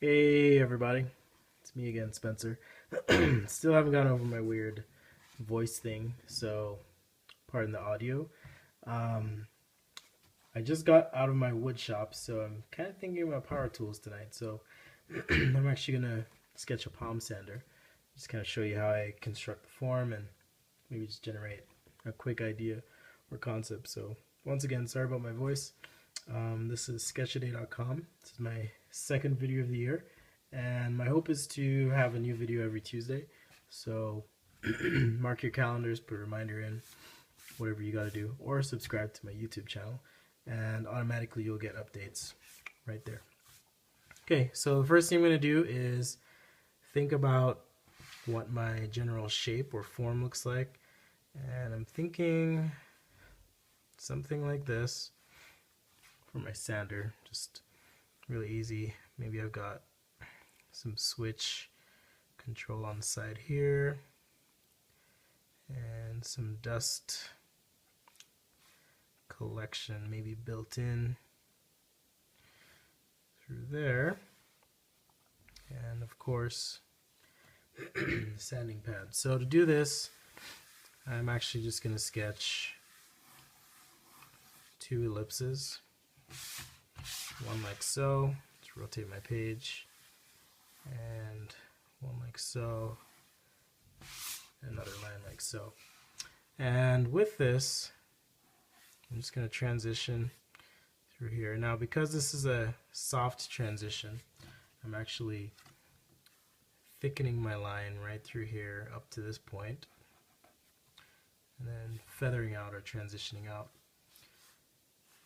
Hey everybody, it's me again, Spencer. Still haven't gotten over my weird voice thing, so pardon the audio. Um, I just got out of my wood shop, so I'm kind of thinking about power tools tonight. So I'm actually gonna sketch a palm sander, just kind of show you how I construct the form and maybe just generate a quick idea or concept. So once again, sorry about my voice. This is sketchaday.com. This is my second video of the year, and my hope is to have a new video every Tuesday. So mark your calendars, put a reminder in, whatever you got to do, or subscribe to my YouTube channel, and automatically you'll get updates right there. Okay, so the first thing I'm going to do is think about what my general shape or form looks like, and I'm thinking something like this for my sander, just really easy. Maybe I've got some switch control on the side here and some dust collection maybe built in through there, and of course the sanding pad. So to do this, I'm actually just going to sketch two ellipses, one like so, let's rotate my page, and one like so, another line like so. And with this, I'm just going to transition through here. Now, because this is a soft transition, I'm actually thickening my line right through here up to this point, and then feathering out or transitioning out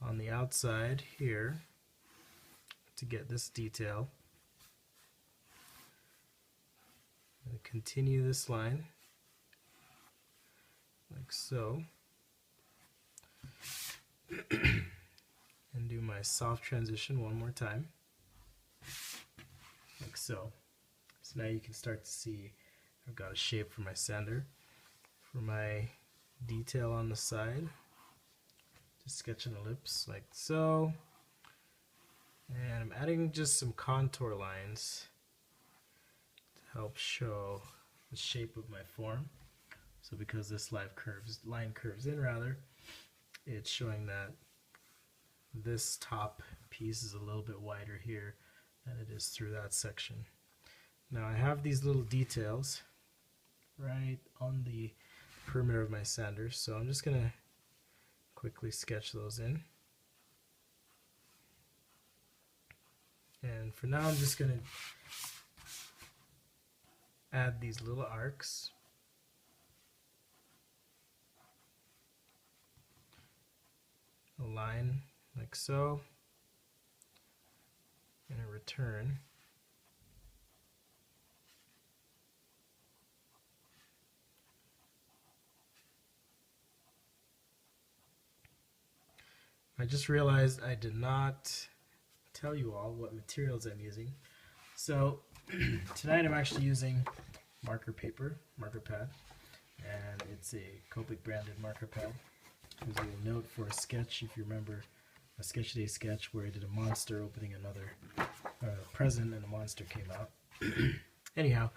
on the outside here to get this detail. I'm going to continue this line like so, and do my soft transition one more time like so. So now you can start to see I've got a shape for my sander. For my detail on the side, just sketch an ellipse like so, and I'm adding just some contour lines to help show the shape of my form. So because this line curves in rather, it's showing that this top piece is a little bit wider here than it is through that section. Now I have these little details right on the perimeter of my sander, so I'm just going to quickly sketch those in. And for now I'm just going to add these little arcs. A line like so, and a return. I just realized I did not tell you all what materials I'm using. So tonight I'm actually using marker pad, and it's a Copic branded marker pad. There's a little note for a sketch, if you remember a Sketch Day sketch where I did a monster opening another present and a monster came out. Anyhow,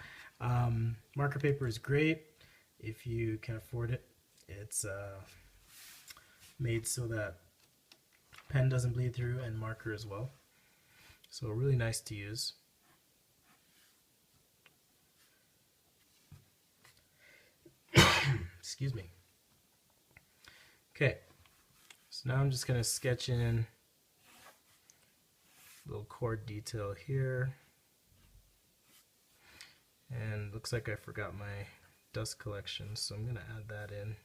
marker paper is great if you can afford it. It's made so that pen doesn't bleed through, and marker as well. So really nice to use. Excuse me. Okay, so now I'm just going to sketch in a little cord detail here. And looks like I forgot my dust collection, so I'm going to add that in.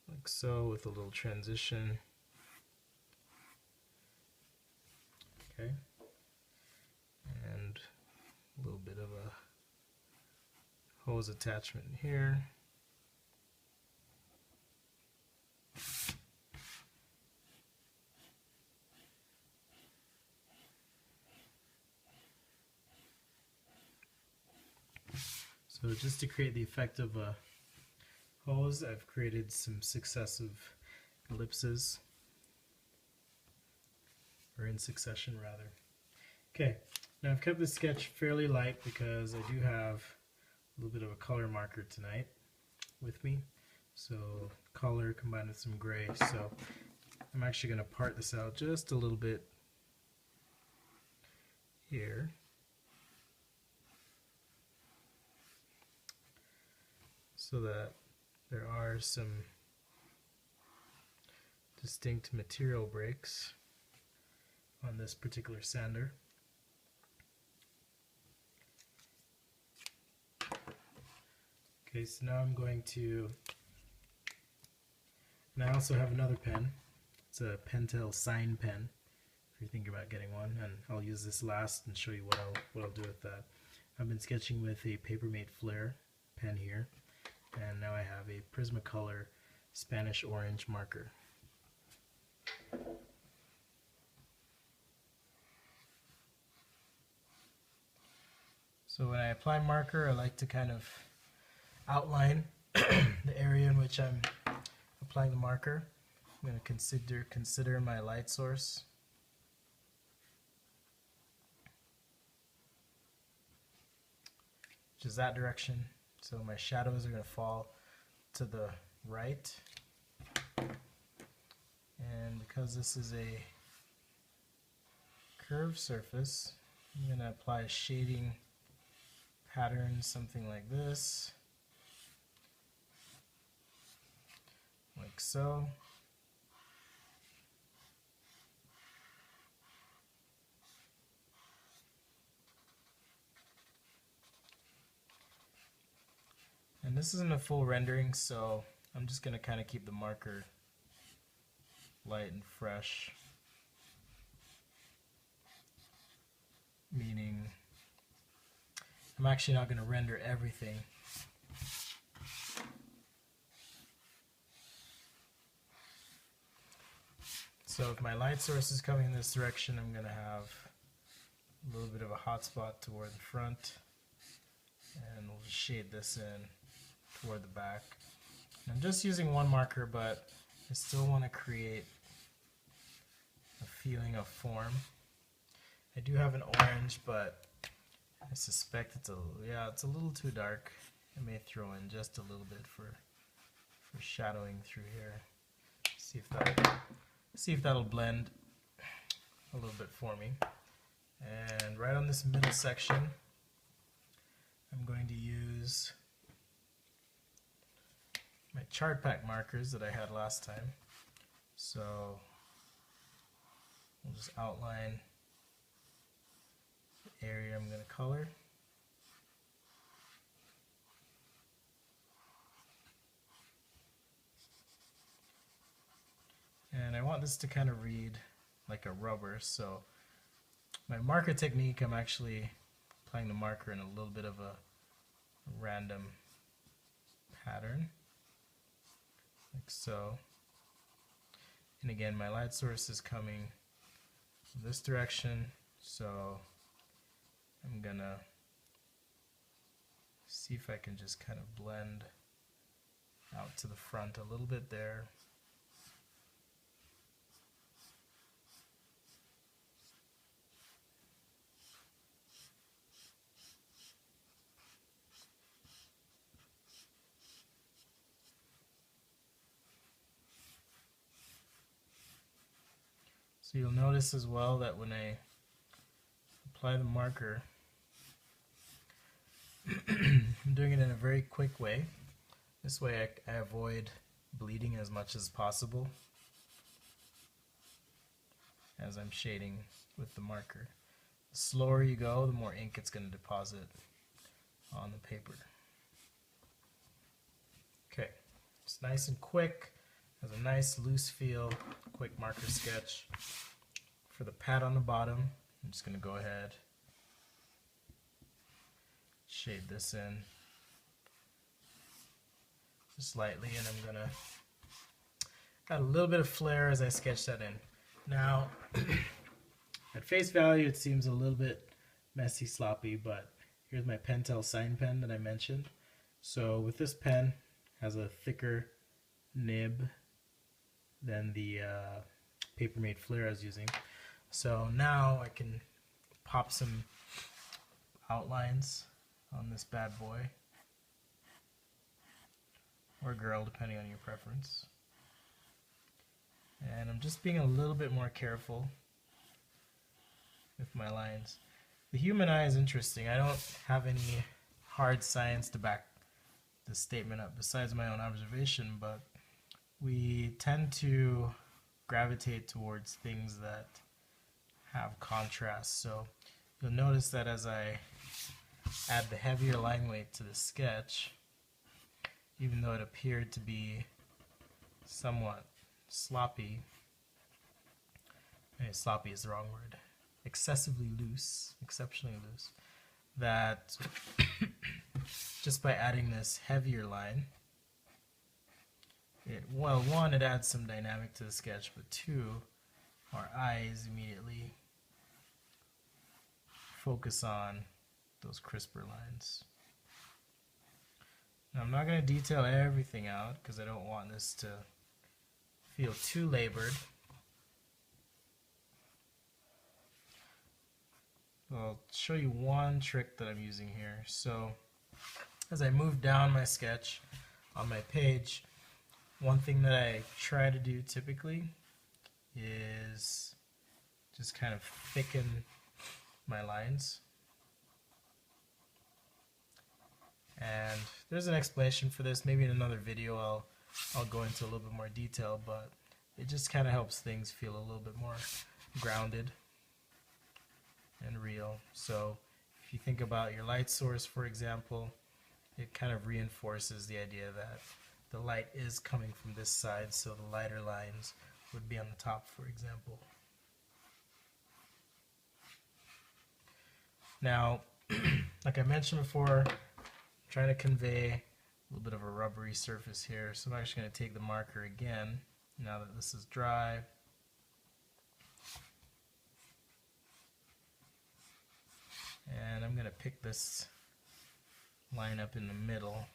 Like so, with a little transition. Okay. And a little bit of a hose attachment here. So just to create the effect of a hose, I've created some successive ellipses or in succession rather. Okay, now I've kept this sketch fairly light because I do have a little bit of a color marker tonight with me. So color combined with some gray. So I'm actually going to part this out just a little bit here. So that there are some distinct material breaks on this particular sander. Okay, so now I'm going to, and I also have another pen. It's a Pentel sign pen if you're thinking about getting one, and I'll use this last and show you what I'll do with that. I've been sketching with a Papermate Flair pen here, and now I have a Prismacolor Spanish orange marker. So when I apply marker, I like to kind of outline the area in which I'm applying the marker. I'm going to consider my light source. Which is that direction. So my shadows are going to fall to the right. And because this is a curved surface, I'm going to apply a shading pattern, something like this. Like so. And this isn't a full rendering, so I'm just going to kind of keep the marker light and fresh. Meaning I'm actually not going to render everything. So if my light source is coming in this direction, I'm going to have a little bit of a hot spot toward the front, and we'll just shade this in toward the back. And I'm just using one marker, but I still want to create a feeling of form. I do have an orange, but I suspect it's a little too dark. I may throw in just a little bit for shadowing through here. See if that'll blend a little bit for me. And right on this middle section, I'm going to use my chart pack markers that I had last time. So we'll just outline the area I'm going to color. And I want this to kind of read like a rubber, so my marker technique, I'm actually applying the marker in a little bit of a random pattern, like so. And again, my light source is coming this direction, so I'm gonna see if I can just kind of blend out to the front a little bit there. So you'll notice as well that when I apply the marker, I'm doing it in a very quick way. This way I avoid bleeding as much as possible as I'm shading with the marker. The slower you go, the more ink it's going to deposit on the paper. Okay, it's nice and quick. Has a nice loose feel, quick marker sketch. For the pad on the bottom, I'm just going to go ahead, shade this in just lightly, and I'm going to add a little bit of flair as I sketch that in. Now, at face value, it seems a little bit messy, sloppy, but here's my Pentel sign pen that I mentioned. So with this pen, it has a thicker nib than the Papermate Flair I was using. So now I can pop some outlines on this bad boy, or girl, depending on your preference. And I'm just being a little bit more careful with my lines. The human eye is interesting. I don't have any hard science to back this statement up besides my own observation, but we tend to gravitate towards things that have contrast. So you'll notice that as I add the heavier line weight to the sketch, even though it appeared to be somewhat sloppy, sloppy is the wrong word, excessively loose, exceptionally loose, that just by adding this heavier line, one, it adds some dynamic to the sketch, but two, our eyes immediately focus on those crisper lines. Now I'm not going to detail everything out because I don't want this to feel too labored. I'll show you one trick that I'm using here. So as I move down my sketch on my page, one thing that I try to do typically is just kind of thicken my lines. And there's an explanation for this. Maybe in another video I'll go into a little bit more detail, but it just kind of helps things feel a little bit more grounded and real. So if you think about your light source, for example, it kind of reinforces the idea that the light is coming from this side, so the lighter lines would be on the top, for example. Now, like I mentioned before, I'm trying to convey a little bit of a rubbery surface here, so I'm actually going to take the marker again, now that this is dry. And I'm going to pick this line up in the middle.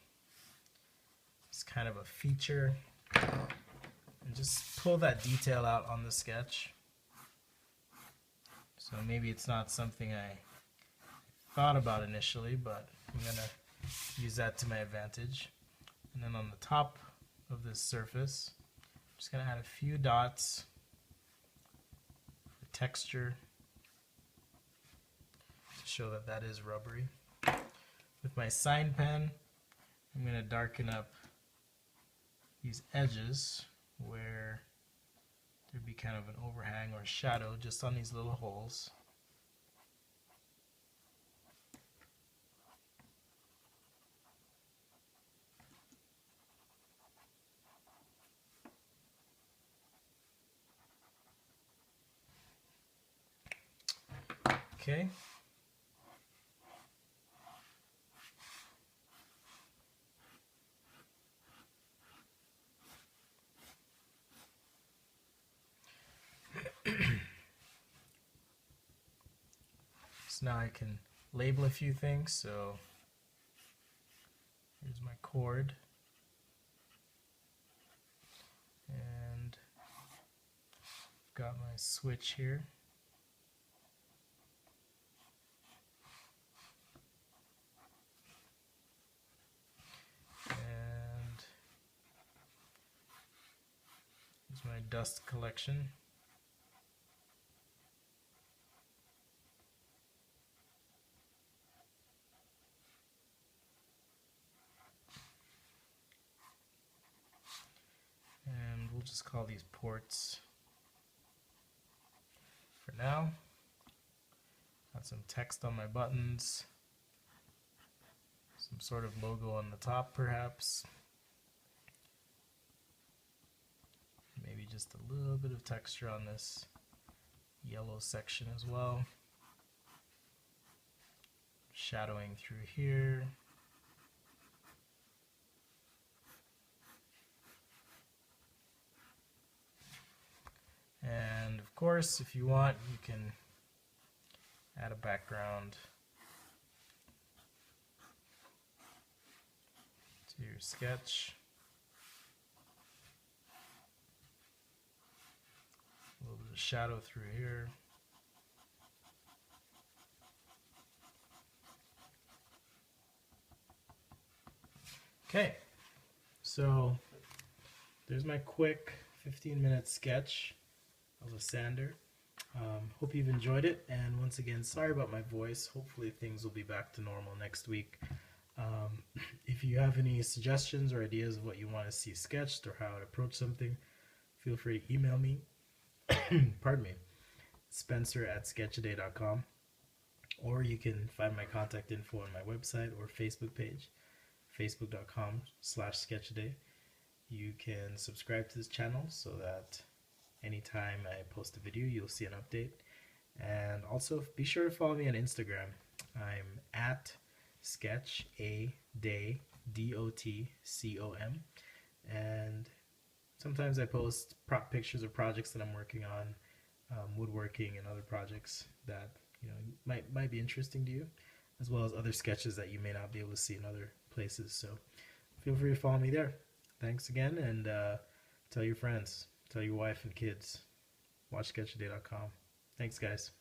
It's kind of a feature, and just pull that detail out on the sketch. So maybe it's not something I thought about initially, but I'm going to use that to my advantage. And then on the top of this surface, I'm just going to add a few dots for texture to show that that is rubbery. With my sign pen, I'm going to darken up these edges where there'd be kind of an overhang or shadow just on these little holes. Okay. So now I can label a few things. So here's my chord, and I've got my switch here. And here's my dust collection. And we'll just call these ports for now. Got some text on my buttons, some sort of logo on the top perhaps, maybe just a little bit of texture on this yellow section as well, shadowing through here. And of course, if you want, you can add a background to your sketch. A little bit of shadow through here. Okay, so there's my quick 15-minute sketch of a sander. Hope you've enjoyed it, and once again, sorry about my voice. Hopefully things will be back to normal next week. Um, if you have any suggestions or ideas of what you want to see sketched or how to approach something, feel free to email me. Pardon me, Spencer@sketchaday.com, or you can find my contact info on my website or Facebook page, facebook.com/sketchaday. You can subscribe to this channel so that anytime I post a video, you'll see an update. And also be sure to follow me on Instagram. I'm at sketch a day DOTCOM, and sometimes I post pictures of projects that I'm working on, woodworking and other projects that might be interesting to you, as well as other sketches that you may not be able to see in other places. So feel free to follow me there. Thanks again, and tell your friends, tell your wife and kids. Watch sketchaday.com. Thanks, guys.